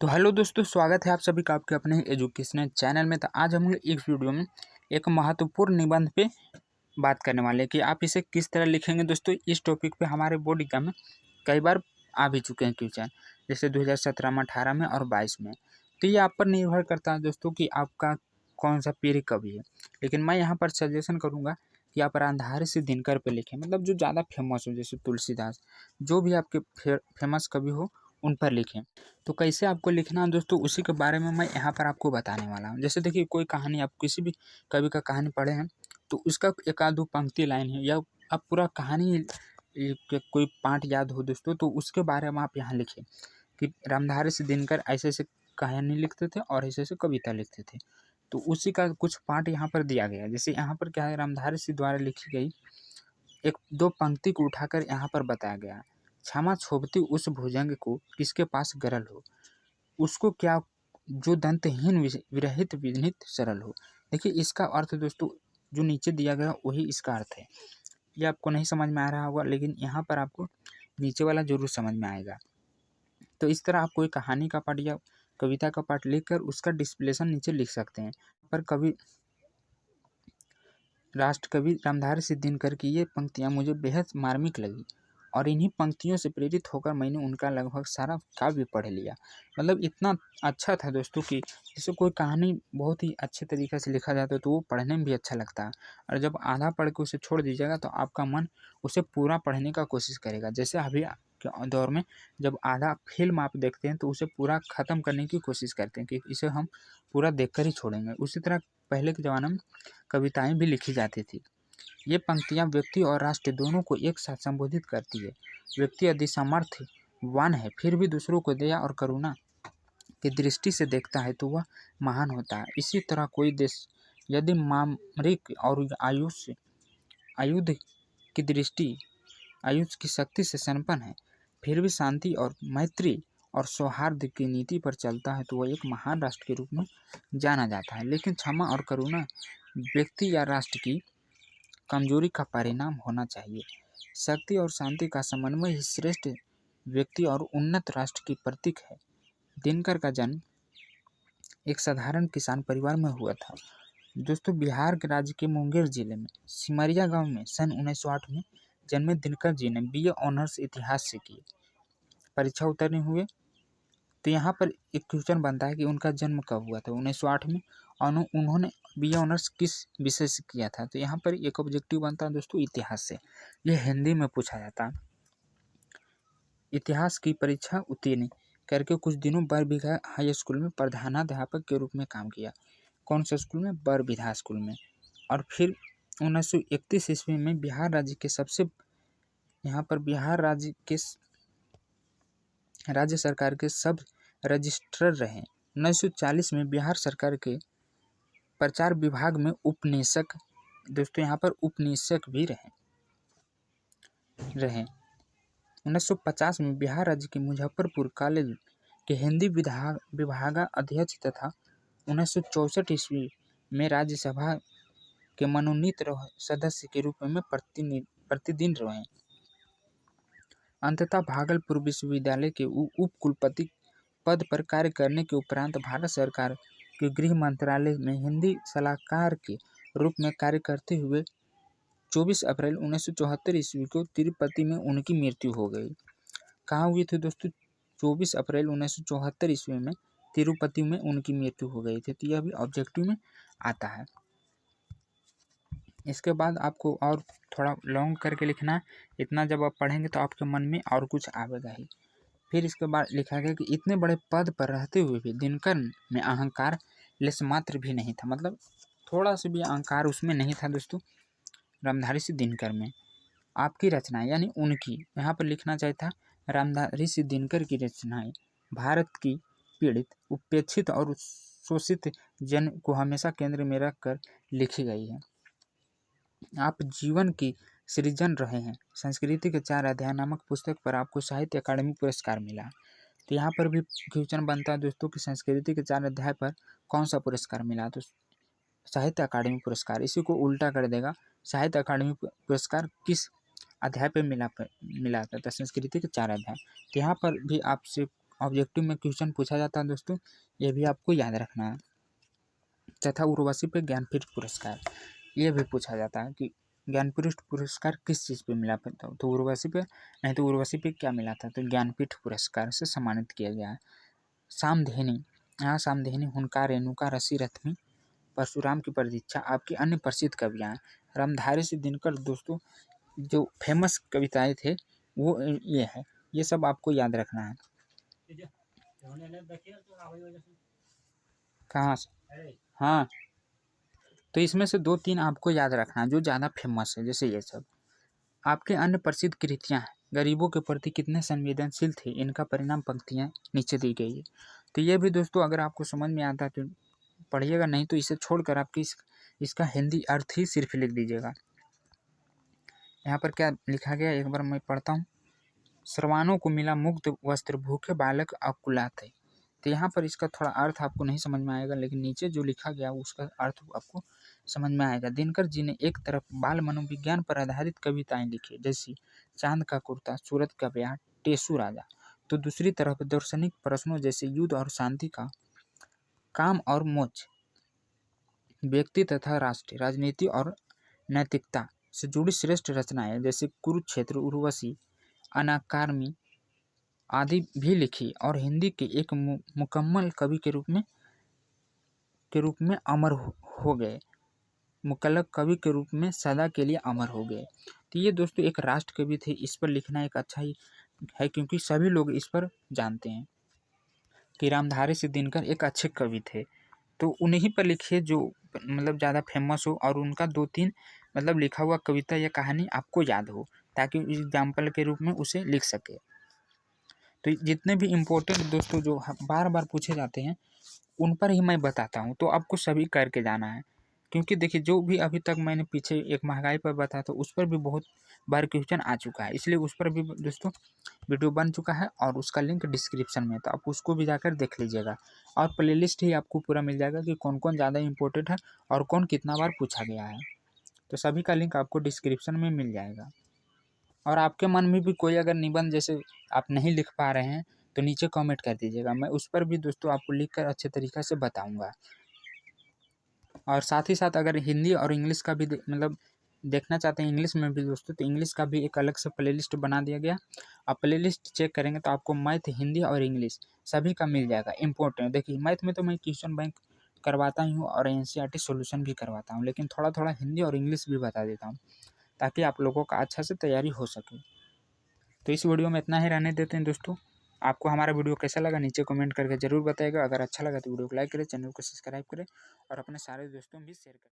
तो हेलो दोस्तों, स्वागत है आप सभी का आपके अपने एजुकेशनल चैनल में। तो आज हम लोग इस वीडियो में एक महत्वपूर्ण निबंध पे बात करने वाले हैं कि आप इसे किस तरह लिखेंगे। दोस्तों, इस टॉपिक पे हमारे बोर्ड एग्जाम में कई बार आ भी चुके हैं क्वेश्चन, जैसे 2017 में, 18 में और 22 में। तो ये आप पर निर्भर करता है दोस्तों कि आपका कौन सा पीरियड कभी है। लेकिन मैं यहाँ पर सजेशन करूँगा कि आप रामधारी सिंह दिनकर पे लिखें, मतलब जो ज़्यादा फेमस हो, जैसे तुलसीदास, जो भी आपके फेमस कवि हो उन पर लिखें। तो कैसे आपको लिखना है दोस्तों, उसी के बारे में मैं यहाँ पर आपको बताने वाला हूँ। जैसे देखिए, कोई कहानी आप किसी भी कवि का कहानी पढ़े हैं तो उसका एक आध दो पंक्ति लाइन है, या आप पूरा कहानी कोई पाठ याद हो दोस्तों, तो उसके बारे में आप यहाँ लिखें कि रामधारी सिंह दिनकर ऐसे ऐसे कहानी लिखते थे और ऐसे ऐसे कविता लिखते थे। तो उसी का कुछ पाठ यहाँ पर दिया गया है। जैसे यहाँ पर क्या है, रामधारी सिंह द्वारा लिखी गई एक दो पंक्ति को उठाकर यहाँ पर बताया गया। क्षमा छोड़ती उस भुजंग को किसके पास गरल हो, उसको क्या जो दंतहीन विरहित विघ्नित सरल हो। देखिए, इसका अर्थ दोस्तों जो नीचे दिया गया वही इसका अर्थ है। ये आपको नहीं समझ में आ रहा होगा, लेकिन यहाँ पर आपको नीचे वाला जरूर समझ में आएगा। तो इस तरह आप कोई कहानी का पाठ या कविता का पाठ लिखकर उसका डिस्प्लेसन नीचे लिख सकते हैं। पर कवि राष्ट्रकवि रामधारी सिंह दिनकर की ये पंक्तियाँ मुझे बेहद मार्मिक लगी, और इन्हीं पंक्तियों से प्रेरित होकर मैंने उनका लगभग सारा काव्य पढ़ लिया। मतलब इतना अच्छा था दोस्तों कि जैसे कोई कहानी बहुत ही अच्छे तरीके से लिखा जाता है तो वो पढ़ने में भी अच्छा लगता है, और जब आधा पढ़ के उसे छोड़ दीजिएगा तो आपका मन उसे पूरा पढ़ने का कोशिश करेगा। जैसे अभी के दौर में जब आधा फिल्म आप देखते हैं तो उसे पूरा ख़त्म करने की कोशिश करते हैं कि इसे हम पूरा देखकर ही छोड़ेंगे। उसी तरह पहले के ज़माने में कविताएँ भी लिखी जाती थी। ये पंक्तियाँ व्यक्ति और राष्ट्र दोनों को एक साथ संबोधित करती है। व्यक्ति यदि सामर्थ्यवान है फिर भी दूसरों को दया और करुणा की दृष्टि से देखता है तो वह महान होता है। इसी तरह कोई देश यदि मामरिक और आयुध की दृष्टि आयुध की शक्ति से संपन्न है, फिर भी शांति और मैत्री और सौहार्द की नीति पर चलता है तो वह एक महान राष्ट्र के रूप में जाना जाता है। लेकिन क्षमा और करुणा व्यक्ति या राष्ट्र की कमजोरी का परिणाम होना चाहिए। शक्ति और शांति का समन्वय ही श्रेष्ठ व्यक्ति और उन्नत राष्ट्र की प्रतीक है। दिनकर का जन्म एक साधारण किसान परिवार में हुआ था। दोस्तों, बिहार के राज्य के मुंगेर जिले में सिमरिया गांव में सन 1908 में जन्मे दिनकर जी ने BA ऑनर्स इतिहास से किए। परीक्षा उतरने हुए तो यहाँ पर एक क्वेश्चन बनता है कि उनका जन्म कब हुआ था, 1908 में, और उन्होंने BA ऑनर्स किस विषय से किया था। तो यहाँ पर एक ऑब्जेक्टिव बनता है दोस्तों इतिहास से। यह हिंदी में पूछा जाता। इतिहास की परीक्षा उत्तीर्ण करके कुछ दिनों बरबीघा हाई स्कूल में प्रधानाध्यापक के रूप में काम किया। कौन सा स्कूल में? बरबीघा स्कूल में। और फिर 1931 ईस्वी में बिहार राज्य के बिहार राज्य सरकार के सब रजिस्ट्रार रहे। 1940 में बिहार सरकार के प्रचार विभाग में उपनिदेशक, दोस्तों यहाँ पर उपनिदेशक भी रहे। 1950 में बिहार राज्य के मुजफ्फरपुर कॉलेज के हिंदी विभागाध्यक्ष तथा 1964 ईस्वी में राज्यसभा के मनोनीत सदस्य के रूप में प्रतिदिन रहे। अंततः भागलपुर विश्वविद्यालय के उप कुलपति पद पर कार्य करने के उपरांत भारत सरकार के गृह मंत्रालय में हिंदी सलाहकार के रूप में कार्य करते हुए 24 अप्रैल 1974 ईस्वी को तिरुपति में उनकी मृत्यु हो गई। कहाँ हुई थी दोस्तों? 24 अप्रैल 1974 ईस्वी में तिरुपति में उनकी मृत्यु हो गई थी। तो यह भी ऑब्जेक्टिव में आता है। इसके बाद आपको और थोड़ा लॉन्ग करके लिखना है। इतना जब आप पढ़ेंगे तो आपके मन में और कुछ आवेगा ही। फिर इसके बाद लिखा गया कि इतने बड़े पद पर रहते हुए भी दिनकर में अहंकार लेस मात्र भी नहीं था। मतलब थोड़ा सा भी अहंकार उसमें नहीं था दोस्तों, रामधारी सिंह दिनकर में। आपकी रचनाएं यानी उनकी, यहाँ पर लिखना चाहिए था रामधारी सिंह दिनकर की रचनाएं भारत की पीड़ित, उपेक्षित और शोषित जन को हमेशा केंद्र में रखकर लिखी गई है। आप जीवन की सृजन रहे हैं। संस्कृति के 4 अध्याय नामक पुस्तक पर आपको साहित्य अकादमी पुरस्कार मिला। तो यहाँ पर भी क्वेश्चन बनता है दोस्तों कि संस्कृति के 4 अध्याय पर कौन सा पुरस्कार मिला? तो साहित्य अकादमी पुरस्कार। इसी को उल्टा कर देगा, साहित्य अकादमी पुरस्कार किस अध्याय पे मिला था? तो संस्कृति के 4 अध्याय। तो यहाँ पर भी आपसे ऑब्जेक्टिव में क्वेश्चन पूछा जाता है दोस्तों, ये भी आपको याद रखना है। तथा उर्वशी पे ज्ञानपीठ पुरस्कार ये भी पूछा जाता है कि ज्ञानपीठ पुरस्कार किस चीज़ पे मिला था, तो उर्वशी पे, नहीं तो उर्वशी पे क्या मिला था, तो ज्ञानपीठ पुरस्कार से सम्मानित किया गया है। सामधेनी, यहाँ सामधेनी, हुनका, रेणुका, रसिरथमी, परशुराम की प्रतीक्षा आपके अन्य प्रसिद्ध कवियाँ हैं। रामधारी सिंह दिनकर दोस्तों जो फेमस कविताएं थे वो ये है, ये सब आपको याद रखना है। कहाँ से? हाँ, तो इसमें से 2-3 आपको याद रखना है जो ज़्यादा फेमस है, जैसे ये सब। आपके अन्य प्रसिद्ध कृतियाँ हैं, गरीबों के प्रति कितने संवेदनशील थे, इनका परिणाम पंक्तियाँ नीचे दी गई है। तो ये भी दोस्तों अगर आपको समझ में आता है तो पढ़िएगा, नहीं तो इसे छोड़कर आपकी इसका हिंदी अर्थ ही सिर्फ लिख दीजिएगा। यहाँ पर क्या लिखा गया एक बार मैं पढ़ता हूँ। सर्वानों को मिला मुक्त वस्त्र, भूखे बालक अकुलाते। तो यहाँ पर इसका थोड़ा अर्थ आपको नहीं समझ में आएगा, लेकिन नीचे जो लिखा गया उसका अर्थ आपको समझ में आएगा। दिनकर जी ने एक तरफ बाल मनोविज्ञान पर आधारित कविताएं लिखी, जैसी चांद का कुर्ता, सूरत का ब्याह, टेसू राजा, तो दूसरी तरफ दार्शनिक प्रश्नों जैसे युद्ध और शांति का, काम और मोक्ष, व्यक्ति तथा राष्ट्र, राजनीति और नैतिकता से जुड़ी श्रेष्ठ रचनाएं जैसे कुरुक्षेत्र, उर्वशी, अनाकार्मी आदि भी लिखी, और हिंदी के एक मुकम्मल कवि के रूप में अमर हो गए, मुकल्लक कवि के रूप में सदा के लिए अमर हो गए। तो ये दोस्तों एक राष्ट्र कवि थे, इस पर लिखना एक अच्छा ही है, क्योंकि सभी लोग इस पर जानते हैं कि रामधारी सिंह दिनकर एक अच्छे कवि थे। तो उन्हीं पर लिखिए जो मतलब ज़्यादा फेमस हो, और उनका 2-3 मतलब लिखा हुआ कविता या कहानी आपको याद हो, ताकि एग्जाम्पल के रूप में उसे लिख सके। तो जितने भी इम्पोर्टेंट दोस्तों जो बार बार पूछे जाते हैं उन पर ही मैं बताता हूँ, तो आपको सभी करके जाना है। क्योंकि देखिए जो भी अभी तक मैंने पीछे एक महंगाई पर बताया था उस पर भी बहुत बार क्वेश्चन आ चुका है, इसलिए उस पर भी दोस्तों वीडियो बन चुका है, और उसका लिंक डिस्क्रिप्शन में है, तो आप उसको भी जाकर देख लीजिएगा। और प्लेलिस्ट ही आपको पूरा मिल जाएगा कि कौन कौन ज़्यादा इंपॉर्टेंट है और कौन कितना बार पूछा गया है। तो सभी का लिंक आपको डिस्क्रिप्शन में मिल जाएगा। और आपके मन में भी कोई अगर निबंध जैसे आप नहीं लिख पा रहे हैं तो नीचे कमेंट कर दीजिएगा, मैं उस पर भी दोस्तों आपको लिख कर अच्छे तरीक़े से बताऊँगा। और साथ ही साथ अगर हिंदी और इंग्लिश का भी मतलब देखना चाहते हैं इंग्लिश में भी दोस्तों, तो इंग्लिश का भी एक अलग से प्लेलिस्ट बना दिया गया। आप प्लेलिस्ट चेक करेंगे तो आपको मैथ, हिंदी और इंग्लिश सभी का मिल जाएगा इम्पोर्टेंट। देखिए मैथ में तो मैं क्वेश्चन बैंक करवाता ही हूँ और एनसीईआरटी सॉल्यूशन भी करवाता हूँ, लेकिन थोड़ा थोड़ा हिंदी और इंग्लिश भी बता देता हूँ, ताकि आप लोगों का अच्छा से तैयारी हो सके। तो इस वीडियो में इतना ही रहने देते हैं दोस्तों। आपको हमारा वीडियो कैसा लगा नीचे कमेंट करके ज़रूर बताइएगा। अगर अच्छा लगा तो वीडियो को लाइक करें, चैनल को सब्सक्राइब करें और अपने सारे दोस्तों में भी शेयर करें।